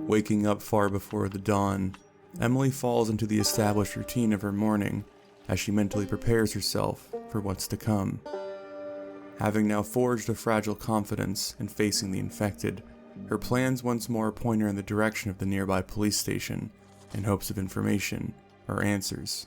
Waking up far before the dawn, Emily falls into the established routine of her morning as she mentally prepares herself for what's to come. Having now forged a fragile confidence in facing the infected, her plans once more point her in the direction of the nearby police station in hopes of information or answers.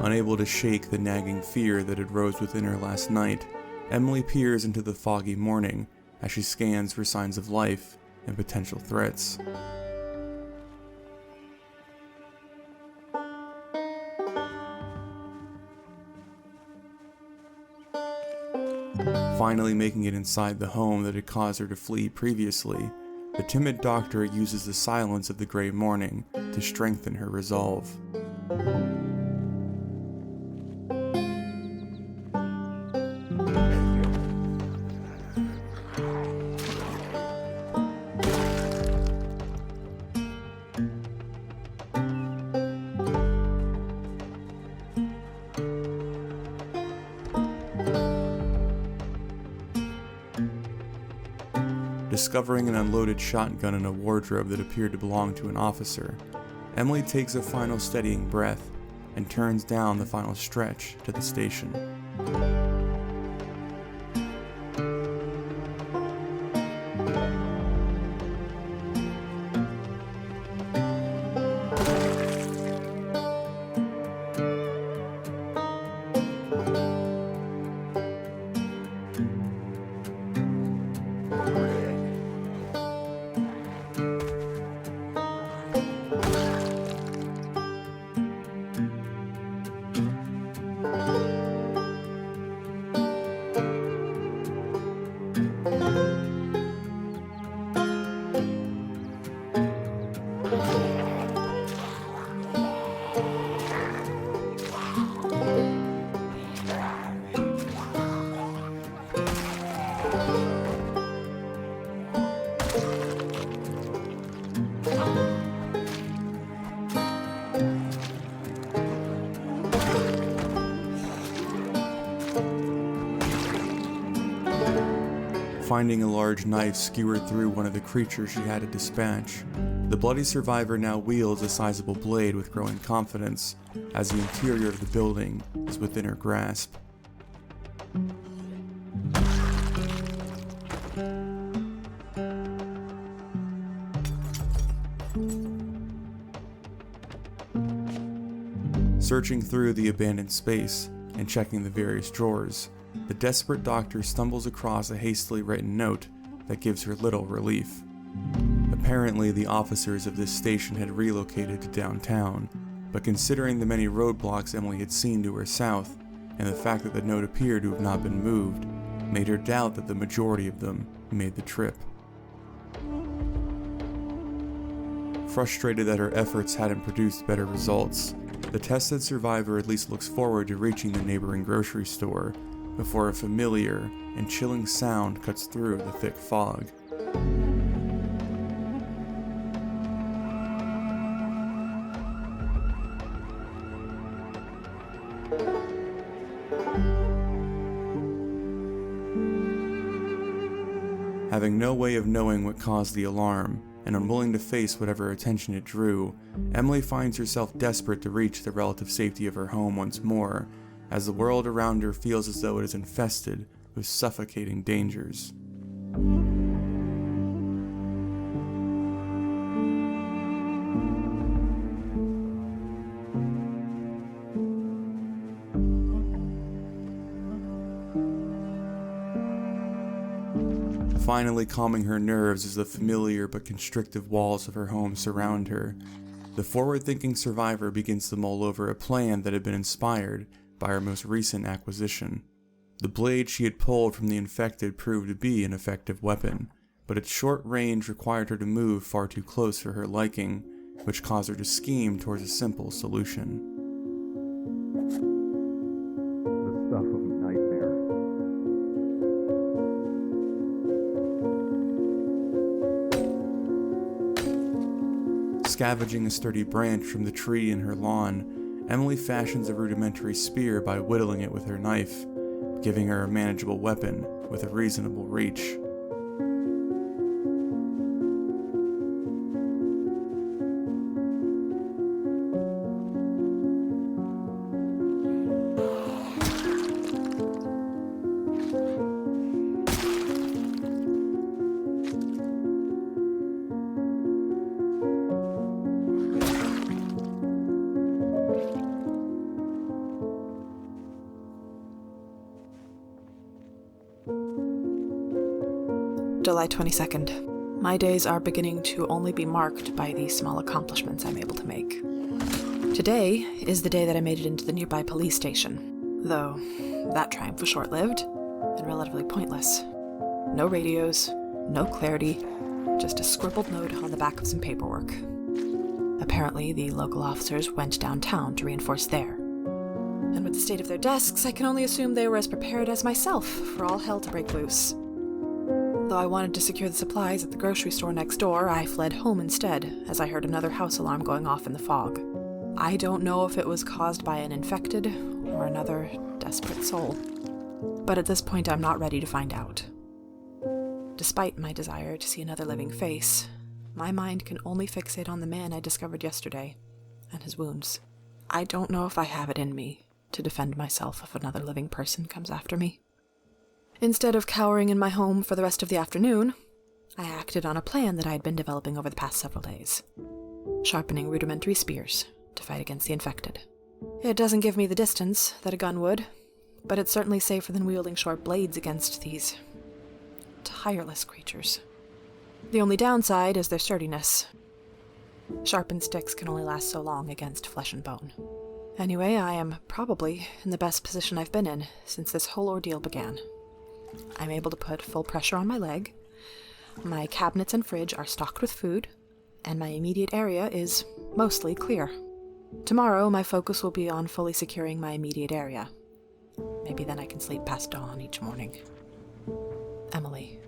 Unable to shake the nagging fear that had rose within her last night, Emily peers into the foggy morning as she scans for signs of life and potential threats. Finally making it inside the home that had caused her to flee previously, the timid doctor uses the silence of the gray morning to strengthen her resolve. Discovering an unloaded shotgun in a wardrobe that appeared to belong to an officer, Emily takes a final steadying breath and turns down the final stretch to the station. Finding a large knife skewered through one of the creatures she had to dispatch, the bloody survivor now wields a sizable blade with growing confidence as the interior of the building is within her grasp. Searching through the abandoned space and checking the various drawers, the desperate doctor stumbles across a hastily written note that gives her little relief. Apparently, the officers of this station had relocated to downtown, but considering the many roadblocks Emily had seen to her south, and the fact that the note appeared to have not been moved, made her doubt that the majority of them made the trip. Frustrated that her efforts hadn't produced better results, the tested survivor at least looks forward to reaching the neighboring grocery store before a familiar and chilling sound cuts through the thick fog. Having no way of knowing what caused the alarm, and unwilling to face whatever attention it drew, Emily finds herself desperate to reach the relative safety of her home once more, as the world around her feels as though it is infested with suffocating dangers. Finally calming her nerves as the familiar but constrictive walls of her home surround her, the forward-thinking survivor begins to mull over a plan that had been inspired by her most recent acquisition. The blade she had pulled from the infected proved to be an effective weapon, but its short range required her to move far too close for her liking, which caused her to scheme towards a simple solution. The stuff of nightmare. Scavenging a sturdy branch from the tree in her lawn, Emily fashions a rudimentary spear by whittling it with her knife, giving her a manageable weapon with a reasonable reach. July 22nd. My days are beginning to only be marked by the small accomplishments I'm able to make. Today is the day that I made it into the nearby police station, though that triumph was short-lived and relatively pointless. No radios, no clarity, just a scribbled note on the back of some paperwork. Apparently, the local officers went downtown to reinforce there. And with the state of their desks, I can only assume they were as prepared as myself for all hell to break loose. Though I wanted to secure the supplies at the grocery store next door, I fled home instead, as I heard another house alarm going off in the fog. I don't know if it was caused by an infected or another desperate soul, but at this point I'm not ready to find out. Despite my desire to see another living face, my mind can only fixate on the man I discovered yesterday and his wounds. I don't know if I have it in me to defend myself if another living person comes after me. Instead of cowering in my home for the rest of the afternoon, I acted on a plan that I had been developing over the past several days. Sharpening rudimentary spears to fight against the infected. It doesn't give me the distance that a gun would, but it's certainly safer than wielding short blades against these tireless creatures. The only downside is their sturdiness. Sharpened sticks can only last so long against flesh and bone. Anyway, I am probably in the best position I've been in since this whole ordeal began. I'm able to put full pressure on my leg, my cabinets and fridge are stocked with food, and my immediate area is mostly clear. Tomorrow, my focus will be on fully securing my immediate area. Maybe then I can sleep past dawn each morning. Emily.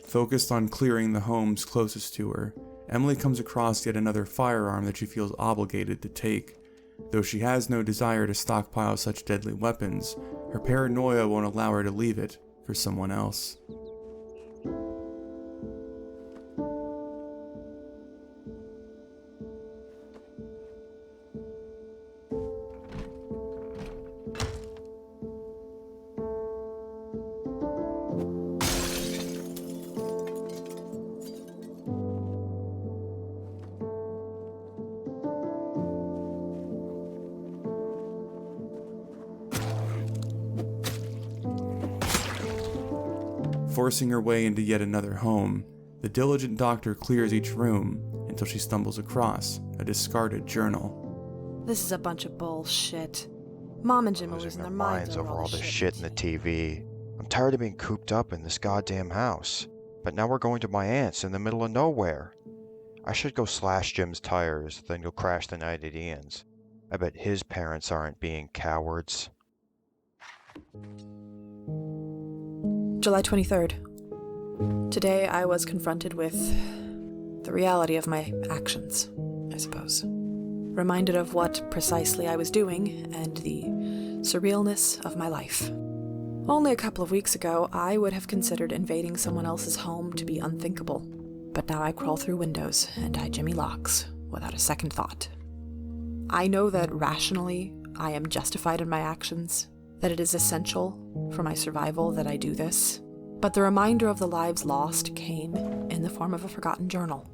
Focused on clearing the homes closest to her, Emily comes across yet another firearm that she feels obligated to take. Though she has no desire to stockpile such deadly weapons, her paranoia won't allow her to leave it for someone else. Forcing her way into yet another home, the diligent doctor clears each room until she stumbles across a discarded journal. This is a bunch of bullshit. Mom and Jim are losing their minds over all this shit in the TV. I'm tired of being cooped up in this goddamn house. But now we're going to my aunt's in the middle of nowhere. I should go slash Jim's tires, then go crash the night at Ian's. I bet his parents aren't being cowards. July 23rd. Today I was confronted with the reality of my actions, I suppose. Reminded of what precisely I was doing and the surrealness of my life. Only a couple of weeks ago, I would have considered invading someone else's home to be unthinkable. But now I crawl through windows and I jimmy locks without a second thought. I know that rationally, I am justified in my actions, that it is essential for my survival that I do this. But the reminder of the lives lost came in the form of a forgotten journal.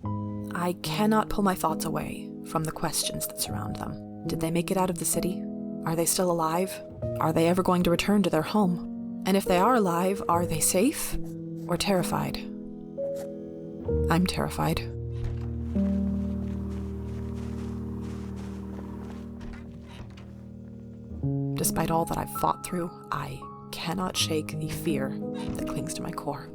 I cannot pull my thoughts away from the questions that surround them. Did they make it out of the city? Are they still alive? Are they ever going to return to their home? And if they are alive, are they safe or terrified? I'm terrified. Despite all that I've fought through, I cannot shake the fear that clings to my core.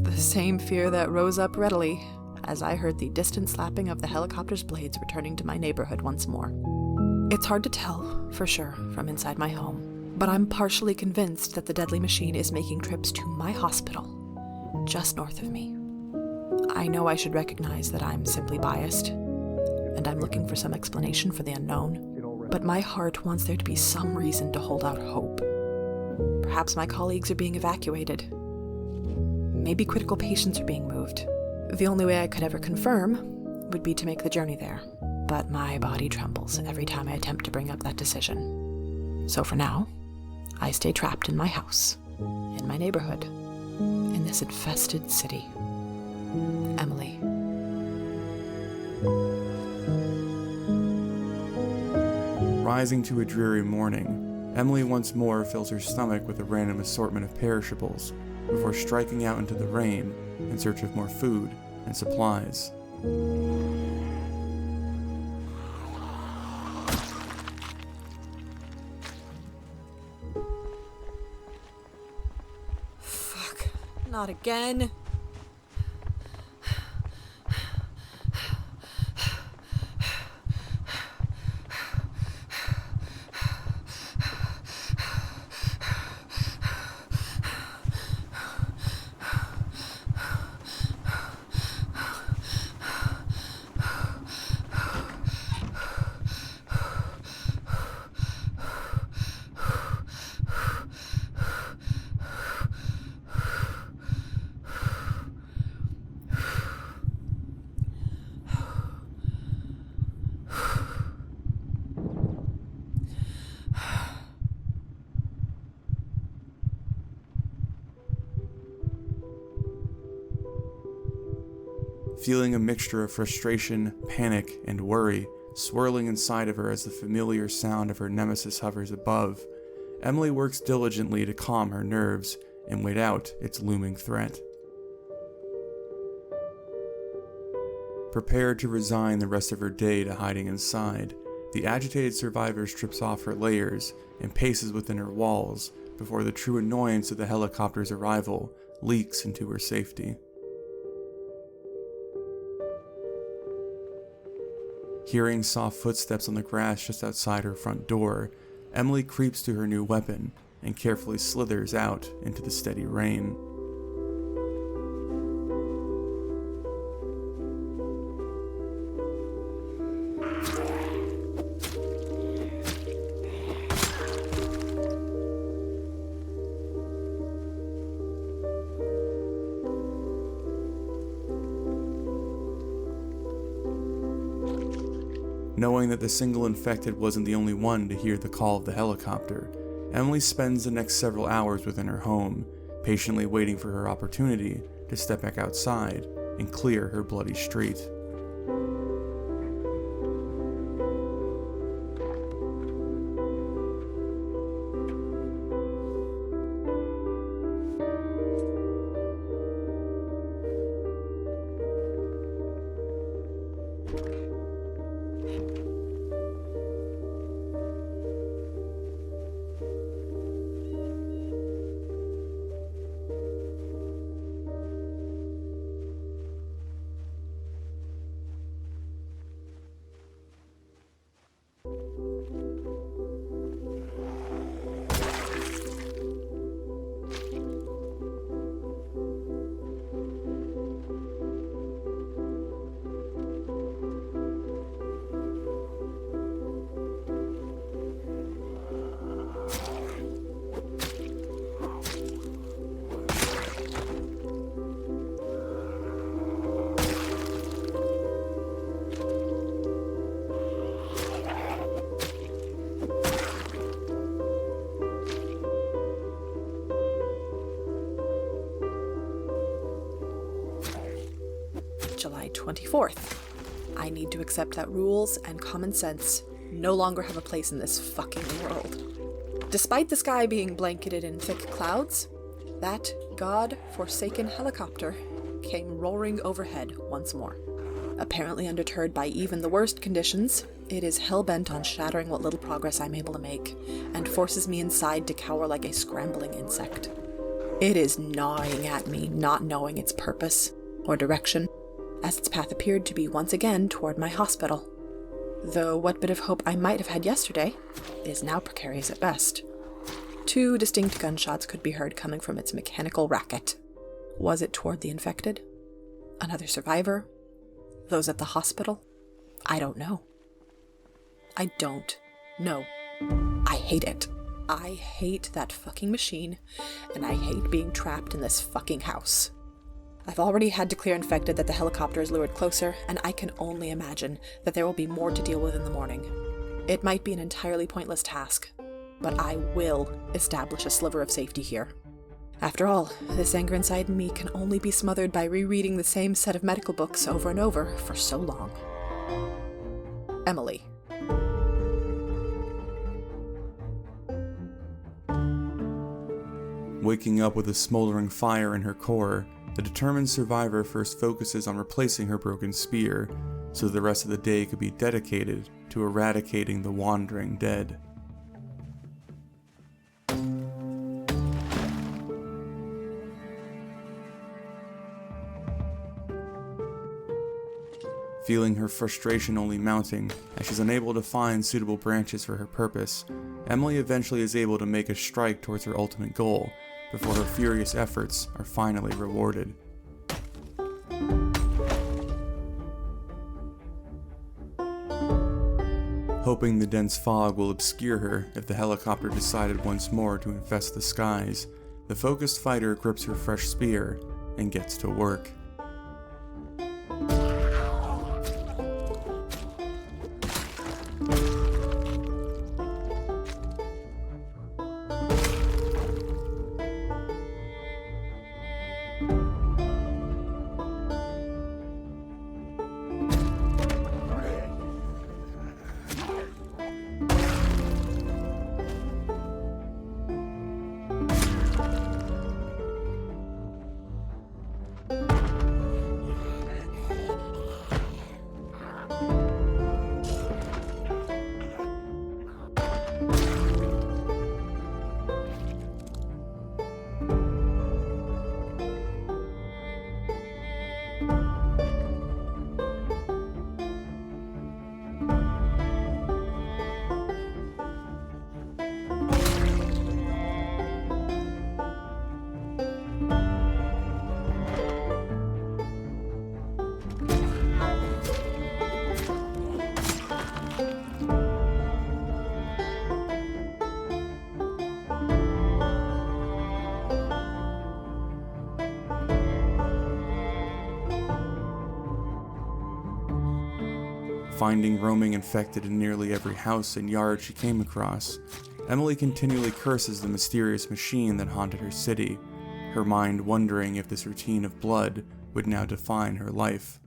The same fear that rose up readily as I heard the distant slapping of the helicopter's blades returning to my neighborhood once more. It's hard to tell, for sure, from inside my home, but I'm partially convinced that the deadly machine is making trips to my hospital, just north of me. I know I should recognize that I'm simply biased, and I'm looking for some explanation for the unknown, but my heart wants there to be some reason to hold out hope. Perhaps my colleagues are being evacuated. Maybe critical patients are being moved. The only way I could ever confirm would be to make the journey there, but my body trembles every time I attempt to bring up that decision. So for now, I stay trapped in my house, in my neighborhood, in this infested city. Emily. Rising to a dreary morning, Emily once more fills her stomach with a random assortment of perishables before striking out into the rain in search of more food and supplies. Fuck, not again. Feeling a mixture of frustration, panic, and worry swirling inside of her as the familiar sound of her nemesis hovers above, Emily works diligently to calm her nerves and wait out its looming threat. Prepared to resign the rest of her day to hiding inside, the agitated survivor strips off her layers and paces within her walls before the true annoyance of the helicopter's arrival leaks into her safety. Hearing soft footsteps on the grass just outside her front door, Emily creeps to her new weapon and carefully slithers out into the steady rain. Knowing that the single infected wasn't the only one to hear the call of the helicopter, Emily spends the next several hours within her home, patiently waiting for her opportunity to step back outside and clear her bloody street. July 24th. I need to accept that rules and common sense no longer have a place in this fucking world. Despite the sky being blanketed in thick clouds, that god-forsaken helicopter came roaring overhead once more. Apparently undeterred by even the worst conditions, it is hell-bent on shattering what little progress I'm able to make, and forces me inside to cower like a scrambling insect. It is gnawing at me, not knowing its purpose or direction, as its path appeared to be once again toward my hospital. Though what bit of hope I might have had yesterday is now precarious at best. 2 distinct gunshots could be heard coming from its mechanical racket. Was it toward the infected? Another survivor? Those at the hospital? I don't know. I don't know. I hate it. I hate that fucking machine, and I hate being trapped in this fucking house. I've already had to clear infected that the helicopter is lured closer, and I can only imagine that there will be more to deal with in the morning. It might be an entirely pointless task, but I will establish a sliver of safety here. After all, this anger inside me can only be smothered by rereading the same set of medical books over and over for so long. Emily. Waking up with a smoldering fire in her core, the determined survivor first focuses on replacing her broken spear, so the rest of the day could be dedicated to eradicating the wandering dead. Feeling her frustration only mounting, as she's unable to find suitable branches for her purpose, Emily eventually is able to make a strike towards her ultimate goal, before her furious efforts are finally rewarded. Hoping the dense fog will obscure her if the helicopter decided once more to infest the skies, the focused fighter grips her fresh spear and gets to work. Finding roaming infected in nearly every house and yard she came across, Emily continually curses the mysterious machine that haunted her city, her mind wondering if this routine of blood would now define her life.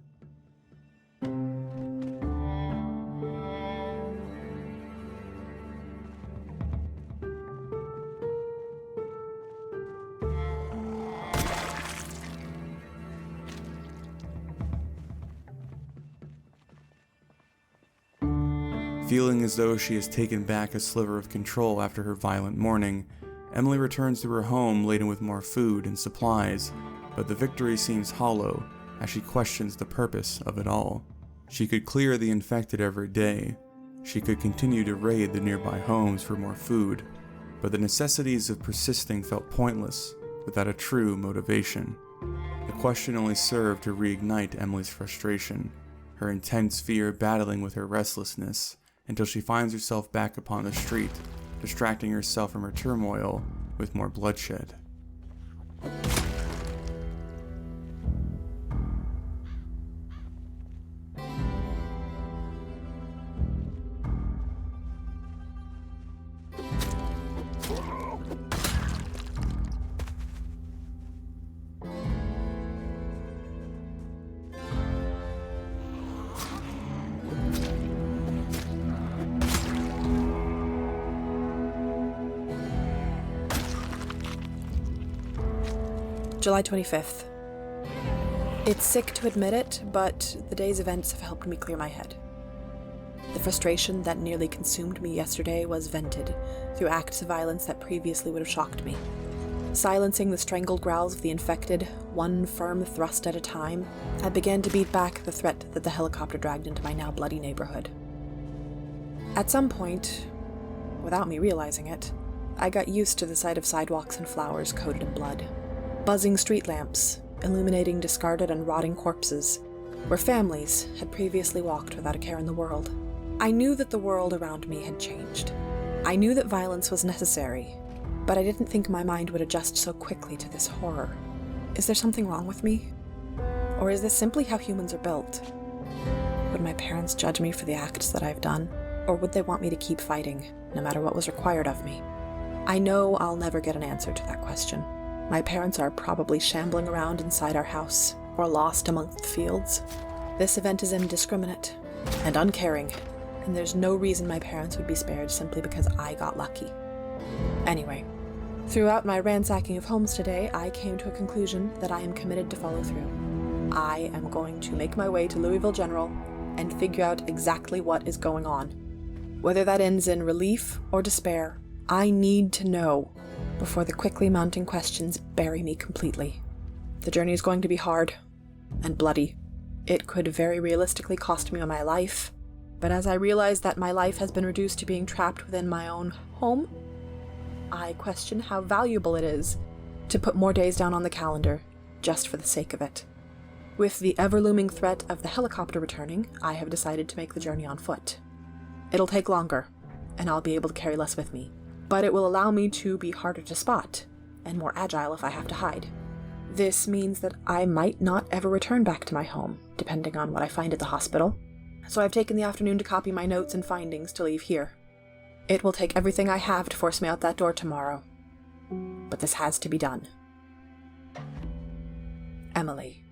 Feeling as though she has taken back a sliver of control after her violent morning, Emily returns to her home laden with more food and supplies, but the victory seems hollow as she questions the purpose of it all. She could clear the infected every day. She could continue to raid the nearby homes for more food, but the necessities of persisting felt pointless without a true motivation. The question only served to reignite Emily's frustration, her intense fear battling with her restlessness, until she finds herself back upon the street, distracting herself from her turmoil with more bloodshed. July 25th. It's sick to admit it, but the day's events have helped me clear my head. The frustration that nearly consumed me yesterday was vented through acts of violence that previously would have shocked me. Silencing the strangled growls of the infected, one firm thrust at a time, I began to beat back the threat that the helicopter dragged into my now bloody neighborhood. At some point, without me realizing it, I got used to the sight of sidewalks and flowers coated in blood. Buzzing street lamps, illuminating discarded and rotting corpses, where families had previously walked without a care in the world. I knew that the world around me had changed. I knew that violence was necessary, but I didn't think my mind would adjust so quickly to this horror. Is there something wrong with me? Or is this simply how humans are built? Would my parents judge me for the acts that I've done? Or would they want me to keep fighting, no matter what was required of me? I know I'll never get an answer to that question. My parents are probably shambling around inside our house, or lost amongst the fields. This event is indiscriminate and uncaring, and there's no reason my parents would be spared simply because I got lucky. Anyway, throughout my ransacking of homes today, I came to a conclusion that I am committed to follow through. I am going to make my way to Louisville General and figure out exactly what is going on. Whether that ends in relief or despair, I need to know before the quickly mounting questions bury me completely. The journey is going to be hard and bloody. It could very realistically cost me my life, but as I realize that my life has been reduced to being trapped within my own home, I question how valuable it is to put more days down on the calendar just for the sake of it. With the ever-looming threat of the helicopter returning, I have decided to make the journey on foot. It'll take longer, and I'll be able to carry less with me, but it will allow me to be harder to spot and more agile if I have to hide. This means that I might not ever return back to my home, depending on what I find at the hospital, so I've taken the afternoon to copy my notes and findings to leave here. It will take everything I have to force me out that door tomorrow, but this has to be done. Emily.